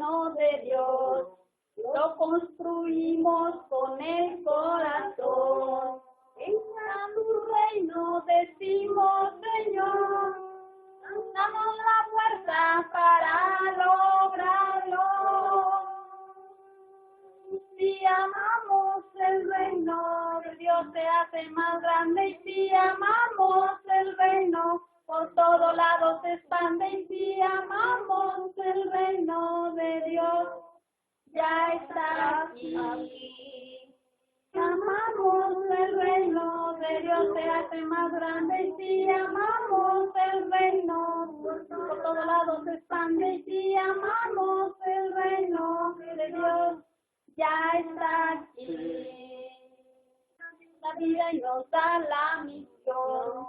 reino de Dios, lo construimos con el corazón. Venga tu reino, decimos Señor, damos la fuerza para lograrlo. Si amamos el reino de Dios se hace más grande, y si amamos el reino por todos lados se expande, y si amamos el reino de Dios ya está aquí. Si amamos el reino de Dios se hace más grande, y si amamos el reino por todos lados se expande, y si amamos el reino de Dios ya está aquí. La vida y nos da la misión.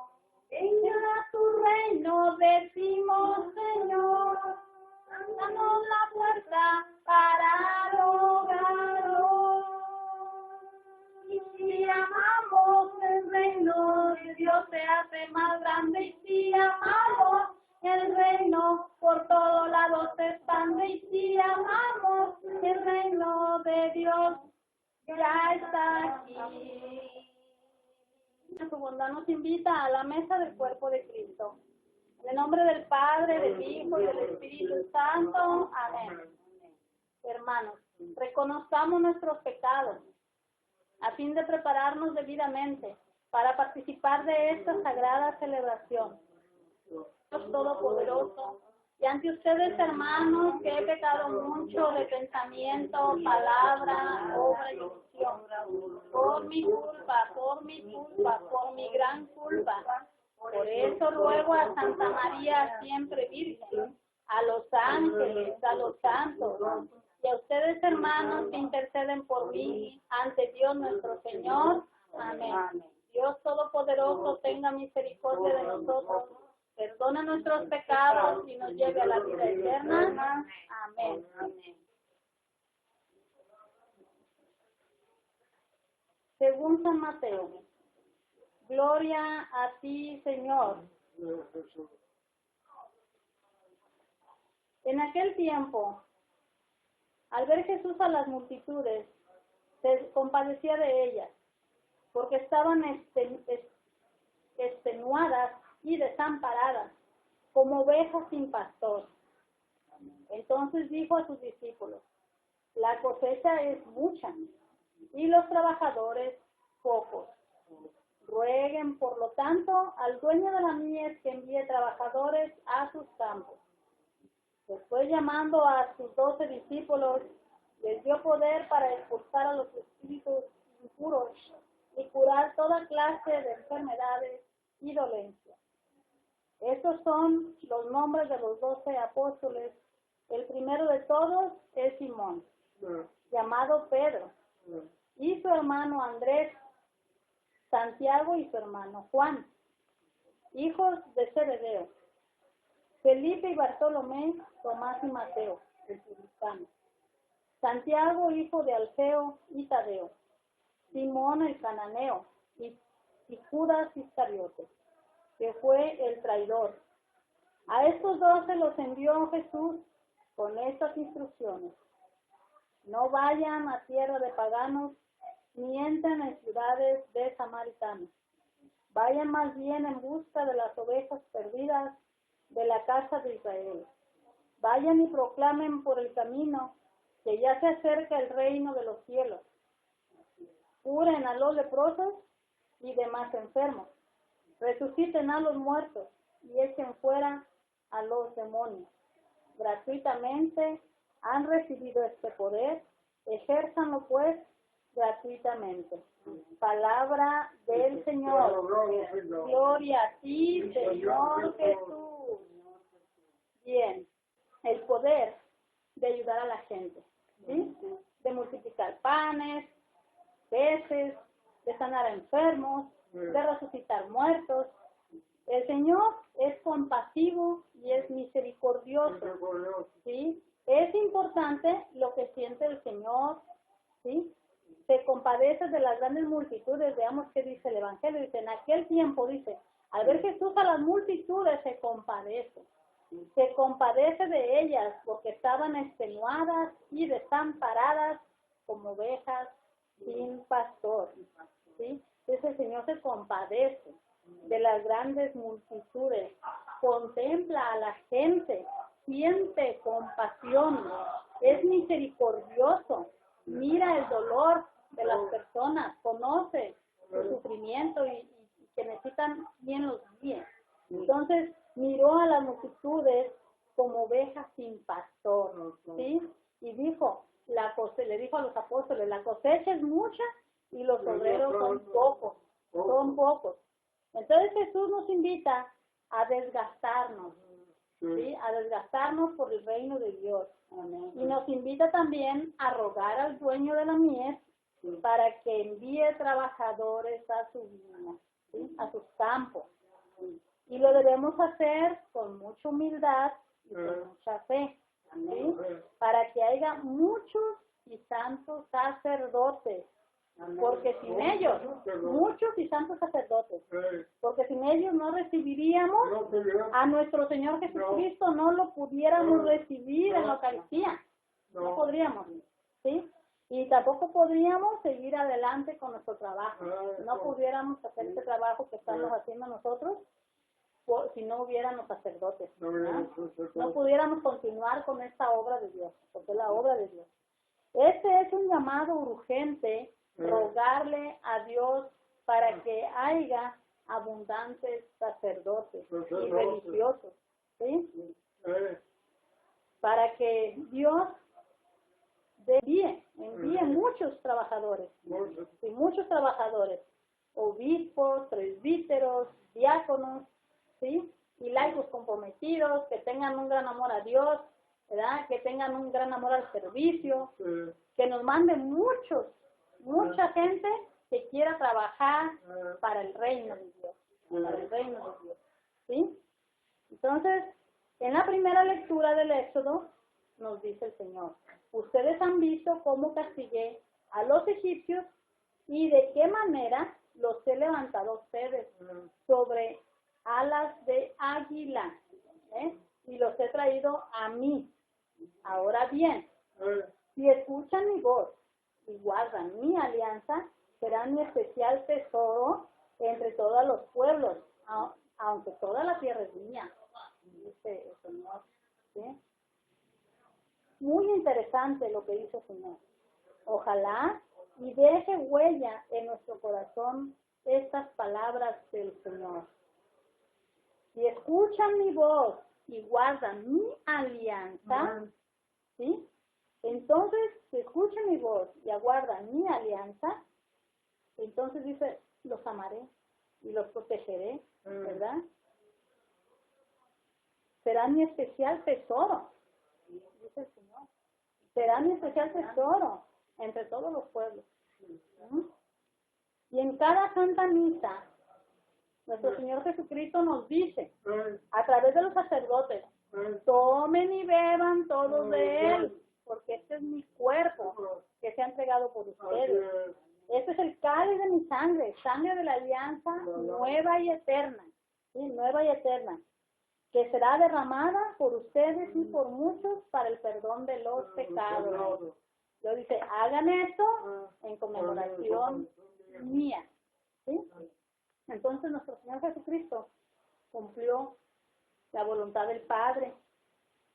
Venga a tu reino, decimos Señor, danos la fuerza para lograrlo. Y si amamos el reino de Dios se hace más grande, y si amamos el reino por todos lados se expande, y si amamos el reino de Dios ya está aquí. Su bondad nos invita a la mesa del cuerpo de Cristo. En el nombre del Padre, del Hijo y del Espíritu Santo. Amén. Hermanos, reconozcamos nuestros pecados a fin de prepararnos debidamente para participar de esta sagrada celebración. Dios Todopoderoso, y ante ustedes, hermanos, que he pecado mucho de pensamiento, palabra, obra y omisión, por mi culpa, por mi gran culpa. Por eso ruego a Santa María, siempre Virgen, a los ángeles, a los santos, y a ustedes, hermanos, que interceden por mí ante Dios nuestro Señor. Amén. Dios Todopoderoso tenga misericordia de nosotros, perdona nuestros pecados y nos lleve a la vida eterna. Amén. Según San Mateo. Gloria a ti, Señor. En aquel tiempo, al ver Jesús a las multitudes, se compadecía de ellas, porque estaban extenuadas y desamparadas, como ovejas sin pastor. Entonces dijo a sus discípulos: la cosecha es mucha, y los trabajadores pocos. Rueguen, por lo tanto, al dueño de la mies que envíe trabajadores a sus campos. Después, llamando a sus 12 discípulos, les dio poder para expulsar a los espíritus impuros y curar toda clase de enfermedades y dolencias. Estos son los nombres de los 12 apóstoles. El primero de todos es Simón, llamado Pedro, y su hermano Andrés, Santiago y su hermano Juan, hijos de Zebedeo, Felipe y Bartolomé, Tomás y Mateo, el publicano, Santiago, hijo de Alfeo y Tadeo, Simón el cananeo, y Judas Iscariote, que fue el traidor. A estos 12 los envió Jesús con estas instrucciones: no vayan a tierra de paganos, ni entren en ciudades de samaritanos. Vayan más bien en busca de las ovejas perdidas de la casa de Israel. Vayan y proclamen por el camino que ya se acerca el reino de los cielos. Curen a los leprosos y demás enfermos. Resuciten a los muertos y echen fuera a los demonios. Gratuitamente han recibido este poder, ejérzanlo pues gratuitamente. Palabra del Señor. Gloria a ti, Señor Jesús. Bien, el poder de ayudar a la gente, ¿sí? De multiplicar panes, peces, de sanar a enfermos, de resucitar muertos. El Señor es compasivo y es misericordioso, ¿sí? Es importante lo que siente el Señor, ¿sí? Se compadece de las grandes multitudes. Veamos qué dice el Evangelio. Dice, en aquel tiempo, dice, al ver Jesús a las multitudes se compadece. se compadece de ellas porque estaban extenuadas y desamparadas como ovejas sin pastor. ¿Sí? Entonces el Señor se compadece de las grandes multitudes, contempla a la gente, siente compasión, es misericordioso, mira el dolor de las personas, conoce su sufrimiento y que necesitan quien los guíe. Entonces miró a las multitudes como ovejas sin pastor, ¿sí? Y dijo, le dijo a los apóstoles, la cosecha es mucha y los obreros son pocos. Entonces Jesús nos invita a desgastarnos, ¿sí? A desgastarnos por el reino de Dios. Y nos invita también a rogar al dueño de la mies para que envíe trabajadores a su viña, ¿sí? A sus campos. Y lo debemos hacer con mucha humildad y con mucha fe, ¿sí? Para que haya muchos y santos sacerdotes. Porque sin ellos, muchos y santos sacerdotes, porque sin ellos no recibiríamos a nuestro Señor Jesucristo, no lo pudiéramos recibir en la Eucaristía, no podríamos, ¿sí? Y tampoco podríamos seguir adelante con nuestro trabajo, no pudiéramos hacer este trabajo que estamos haciendo nosotros si no hubieran los sacerdotes, no pudiéramos continuar con esta obra de Dios, porque es la obra de Dios. Este es un llamado urgente, rogarle a Dios para que haya abundantes sacerdotes y religiosos, ¿sí? Para que Dios envíe muchos trabajadores, ¿sí? Muchos trabajadores, obispos, presbíteros, diáconos, ¿sí? Y laicos comprometidos, que tengan un gran amor a Dios, ¿verdad? Que tengan un gran amor al servicio, que nos manden mucha gente que quiera trabajar para el reino de Dios, para el reino de Dios, ¿sí? Entonces, en la primera lectura del Éxodo, nos dice el Señor, ustedes han visto cómo castigué a los egipcios y de qué manera los he levantado a ustedes sobre alas de águila, y los he traído a mí. Ahora bien, si escuchan mi voz y guardan mi alianza, será mi especial tesoro entre todos los pueblos, aunque toda la tierra es mía, dice el Señor, ¿sí? Muy interesante lo que dice el Señor. Ojalá y deje huella en nuestro corazón estas palabras del Señor. Si escuchan mi voz y guardan mi alianza, ¿sí? Entonces, si escuchan mi voz y aguardan mi alianza, entonces dice, los amaré y los protegeré, ¿verdad? Será mi especial tesoro, dice el Señor. Será mi especial tesoro entre todos los pueblos. Y en cada santa misa, nuestro Señor Jesucristo nos dice, a través de los sacerdotes, tomen y beban todos de Él, porque este es mi cuerpo que se ha entregado por ustedes. Este es el cáliz de mi sangre, sangre de la alianza nueva y eterna, ¿sí? Nueva y eterna, que será derramada por ustedes y por muchos para el perdón de los pecados. Yo dice, hagan esto en conmemoración mía, ¿sí? Entonces nuestro Señor Jesucristo cumplió la voluntad del Padre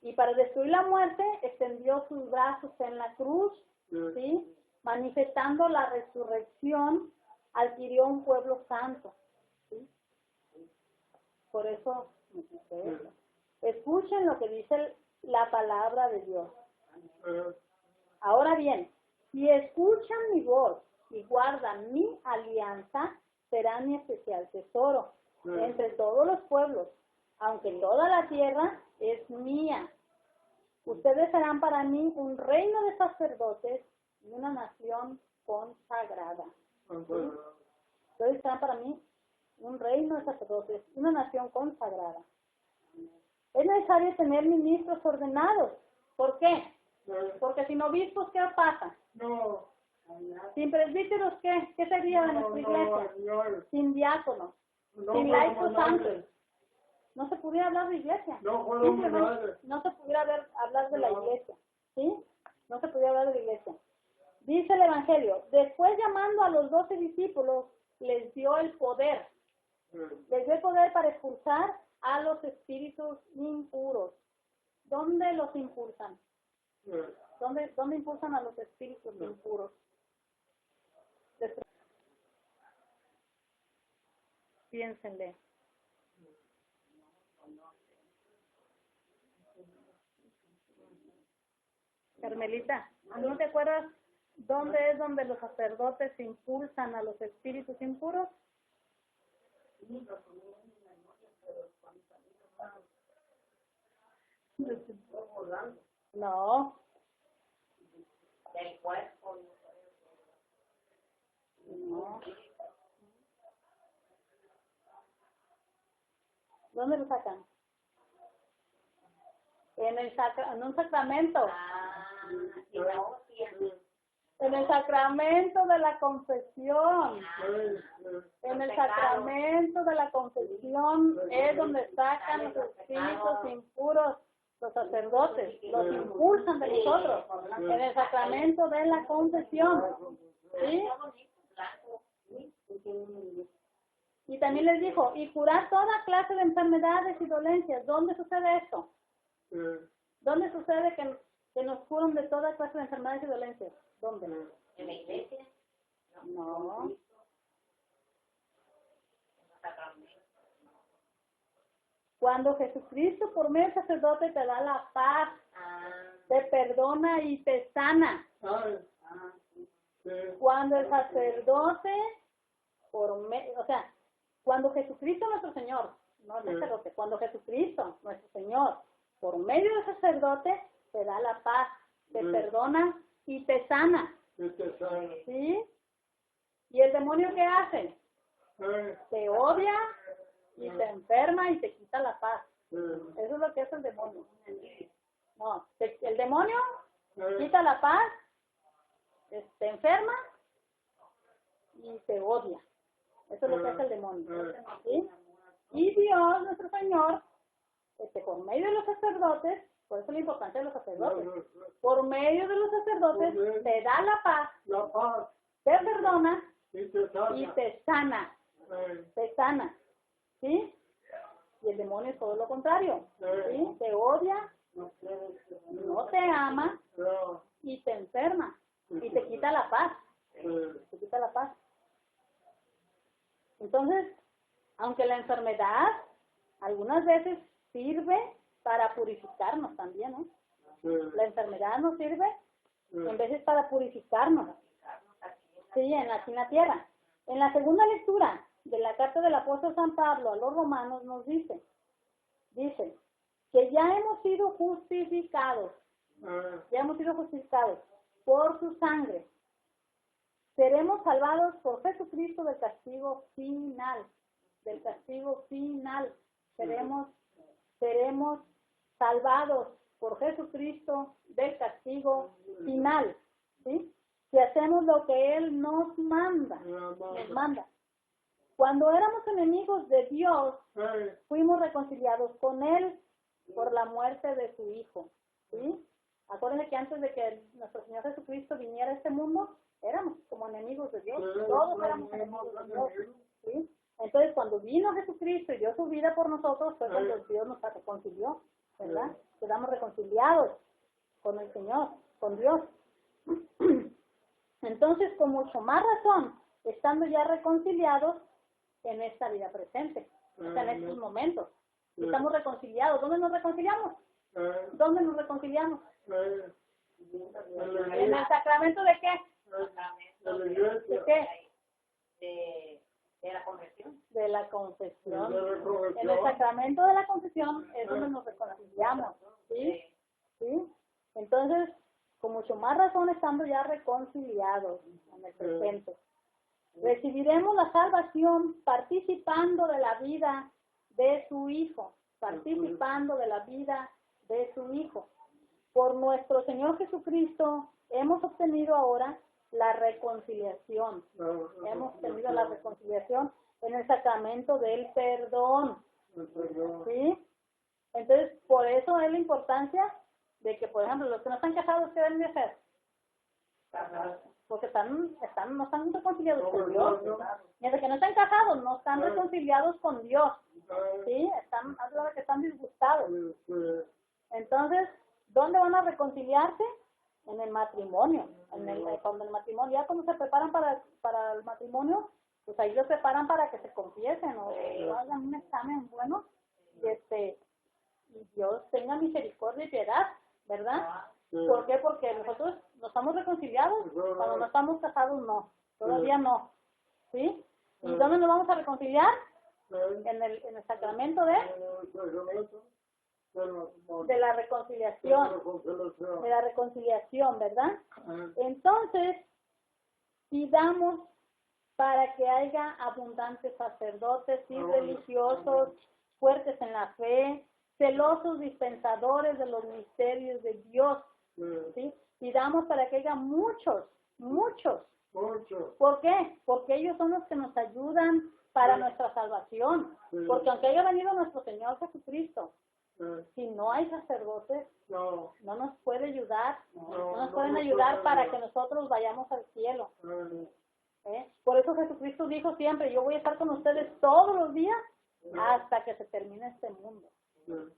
y para destruir la muerte extendió sus brazos en la cruz, ¿sí? Manifestando la resurrección, adquirió un pueblo santo, ¿sí? Por eso escuchen lo que dice la palabra de Dios. Ahora bien, si escuchan mi voz y guardan mi alianza, será mi especial tesoro entre todos los pueblos, aunque toda la tierra es mía. Ustedes serán para mí un reino de sacerdotes y una nación consagrada. ¿Sí? Ustedes serán para mí un reino de sacerdotes y una nación consagrada. Es necesario tener ministros ordenados. ¿Por qué? Porque sin obispos, ¿qué pasa? Sin presbíteros, ¿qué? ¿Qué sería de nuestra iglesia? Sin diáconos, sin laicos santos, no se pudiera hablar de iglesia. No fueron milagros. No se pudiera hablar de la iglesia, ¿sí? No se pudiera hablar de la iglesia. Dice el Evangelio, después llamando a los 12 discípulos, les dio el poder. Les dio el poder para expulsar a los espíritus impuros. ¿Dónde los impulsan? ¿Dónde impulsan a los espíritus impuros? Piénsenle. Carmelita, ¿no te acuerdas dónde es donde los sacerdotes impulsan a los espíritus impuros? No. Del cuerpo. No. ¿Dónde lo sacan? En un sacramento. Y la hostia. En el sacramento de la confesión. En el sacramento de la confesión es donde sacan los espíritus impuros los sacerdotes, los impulsan de nosotros. En el sacramento de la confesión. ¿Sí? Y también les dijo, y curar toda clase de enfermedades y dolencias. ¿Dónde sucede esto? ¿Dónde sucede que nos curan de toda clase de enfermedades y dolencias? ¿Dónde? ¿En la iglesia? No. Cuando Jesucristo por medio del sacerdote te da la paz, te perdona y te sana. Cuando el sacerdote, cuando Jesucristo nuestro Señor, no el sacerdote, cuando Jesucristo nuestro Señor, por medio del sacerdote, te da la paz, te perdona y te sana. ¿Sí? ¿Y el demonio qué hace? Te odia y te enferma y te quita la paz. Eso es lo que hace el demonio. No, el demonio quita la paz, te enferma y te odia. Eso es lo que hace el demonio. ¿Sí? Y Dios, nuestro Señor, por medio de los sacerdotes, por eso la importancia de los sacerdotes, por medio de los sacerdotes te da la paz, te perdona y te sana. Te sana. ¿Sí? Y el demonio es todo lo contrario. ¿Sí? Te odia, no te ama y te enferma y te quita la paz. Te quita la paz. Entonces, aunque la enfermedad algunas veces sirve para purificarnos también, ¿no? La enfermedad nos sirve en veces para purificarnos. Sí, aquí en la tierra. En la segunda lectura de la carta del apóstol San Pablo a los romanos nos dice que ya hemos sido justificados por su sangre. Seremos salvados por Jesucristo del castigo final. Seremos salvados por Jesucristo del castigo final. ¿Sí? Si hacemos lo que Él nos manda. Cuando éramos enemigos de Dios, fuimos reconciliados con Él por la muerte de su Hijo. ¿Sí? Acuérdense que antes de que nuestro Señor Jesucristo viniera a este mundo, éramos como enemigos de Dios. Todos éramos enemigos de Dios. ¿Sí? Entonces, cuando vino Jesucristo y dio su vida por nosotros, fue cuando Dios nos reconcilió, ¿verdad? Quedamos reconciliados con el Señor, con Dios. Entonces, con mucho más razón, estando ya reconciliados en esta vida presente, o sea, en estos momentos, estamos reconciliados. ¿Dónde nos reconciliamos? ¿Dónde nos reconciliamos? ¿En el sacramento de qué? ¿De qué? De la confesión. De la confesión. En el sacramento de la confesión es donde nos reconciliamos. ¿Sí? ¿Sí? Entonces, con mucho más razón, estando ya reconciliados en el presente, recibiremos la salvación participando de la vida de su Hijo. Por nuestro Señor Jesucristo hemos obtenido ahora la reconciliación. Hemos tenido la reconciliación en el sacramento del perdón. ¿Sí? Entonces, por eso es la importancia de que, por ejemplo, los que no están casados, ¿qué deben de hacer? Porque no están reconciliados con Dios. Mientras que no están casados, no están reconciliados con Dios. ¿Sí? Están disgustados. Entonces, ¿dónde van a reconciliarse? En el matrimonio. Cuando el matrimonio, ya cuando se preparan para el matrimonio, pues ahí los preparan para que se confiesen o hagan un examen bueno y Dios tenga misericordia y piedad, ¿verdad? ¿Por qué? Porque nosotros no estamos reconciliados, cuando no estamos casados no, todavía no, ¿sí? ¿Y dónde nos vamos a reconciliar? En el sacramento de la reconciliación, ¿verdad? Entonces, pidamos para que haya abundantes sacerdotes y religiosos, fuertes en la fe, celosos dispensadores de los misterios de Dios, ¿sí? Pidamos para que haya muchos. ¿Por qué? Porque ellos son los que nos ayudan para nuestra salvación. Porque aunque haya venido nuestro Señor Jesucristo, si no hay sacerdotes, no nos puede ayudar, no nos pueden ayudar para que nosotros vayamos al cielo. Por eso Jesucristo dijo siempre, yo voy a estar con ustedes todos los días hasta que se termine este mundo.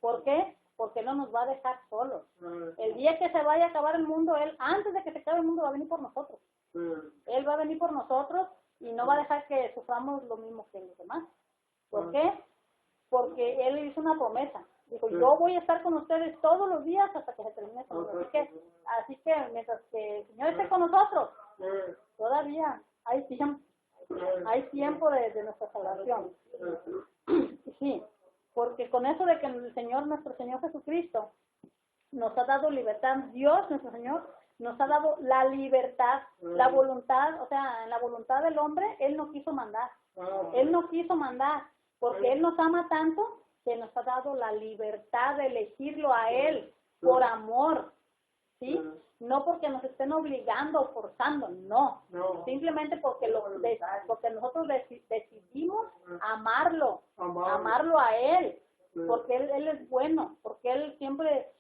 ¿Por qué? Porque Él no nos va a dejar solos. El día que se vaya a acabar el mundo, Él, antes de que se acabe el mundo, va a venir por nosotros. Él va a venir por nosotros y no va a dejar que suframos lo mismo que los demás. ¿Por qué? Porque Él hizo una promesa. Dijo, yo voy a estar con ustedes todos los días hasta que se termine este mundo. Así que mientras que el Señor esté con nosotros, todavía hay tiempo de nuestra salvación. Sí, porque con eso de que nuestro Señor Jesucristo nos ha dado libertad, Dios, nuestro Señor, nos ha dado la libertad, la voluntad, o sea, en la voluntad del hombre, Él no quiso mandar. Él no quiso mandar, porque Él nos ama tanto que nos ha dado la libertad de elegirlo a Él por amor, ¿sí? No porque nos estén obligando o forzando, no. Simplemente porque nosotros decidimos amarlo a Él, porque Él es bueno, porque Él siempre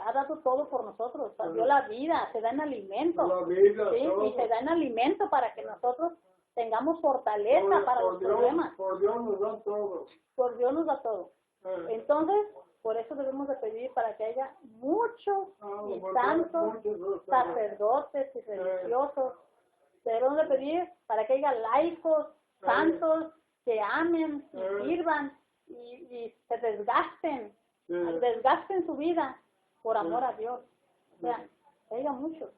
ha dado todo por nosotros, dio la vida, se da en alimento, ¿sí? Y se da en alimento para que nosotros tengamos fortaleza para los problemas. Por Dios nos da todo. Por Dios nos da todo. Entonces, por eso debemos de pedir para que haya muchos y santos sacerdotes y religiosos. Debemos de pedir para que haya laicos, santos, que amen y sirvan y se desgasten su vida por amor a Dios. O sea, que haya muchos.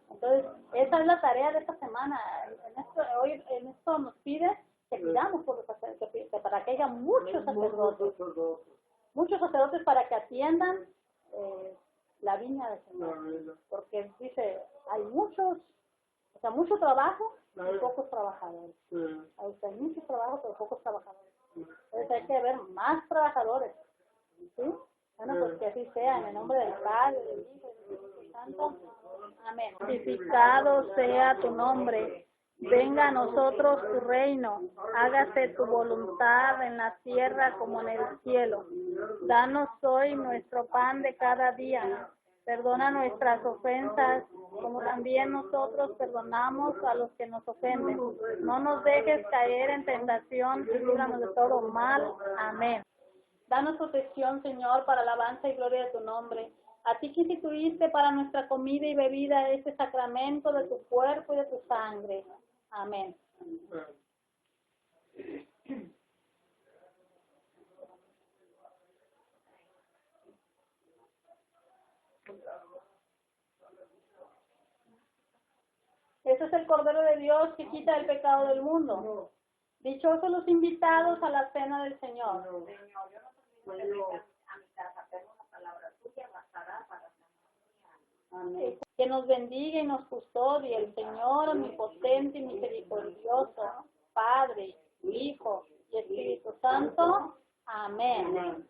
Entonces, esa es la tarea de esta semana. Hoy en esto nos pide que pidamos por los sacerdotes, para que haya muchos sacerdotes para que atiendan la viña del Señor. Porque dice, hay mucho trabajo y pocos trabajadores. Hay mucho trabajo pero pocos trabajadores. Entonces hay que haber más trabajadores. ¿Sí? Bueno, pues que así sea, en el nombre del Padre, del Hijo y del Espíritu Santo. Amén. Santificado sea tu nombre. Venga a nosotros tu reino, hágase tu voluntad en la tierra como en el cielo. Danos hoy nuestro pan de cada día. Perdona nuestras ofensas, como también nosotros perdonamos a los que nos ofenden. No nos dejes caer en tentación y líbranos de todo mal. Amén. Danos protección, Señor, para alabanza y gloria de tu nombre. A ti que instituiste para nuestra comida y bebida este sacramento de tu cuerpo y de tu sangre. Amén. Este es el Cordero de Dios que quita el pecado del mundo. Dichosos los invitados a la cena del Señor. Señor, yo no soy muy a mi casa, pero una palabra tuya bastará para Amén. Que nos bendiga y nos custodie el Señor omnipotente y misericordioso, Padre, Hijo y Espíritu Santo. Amén.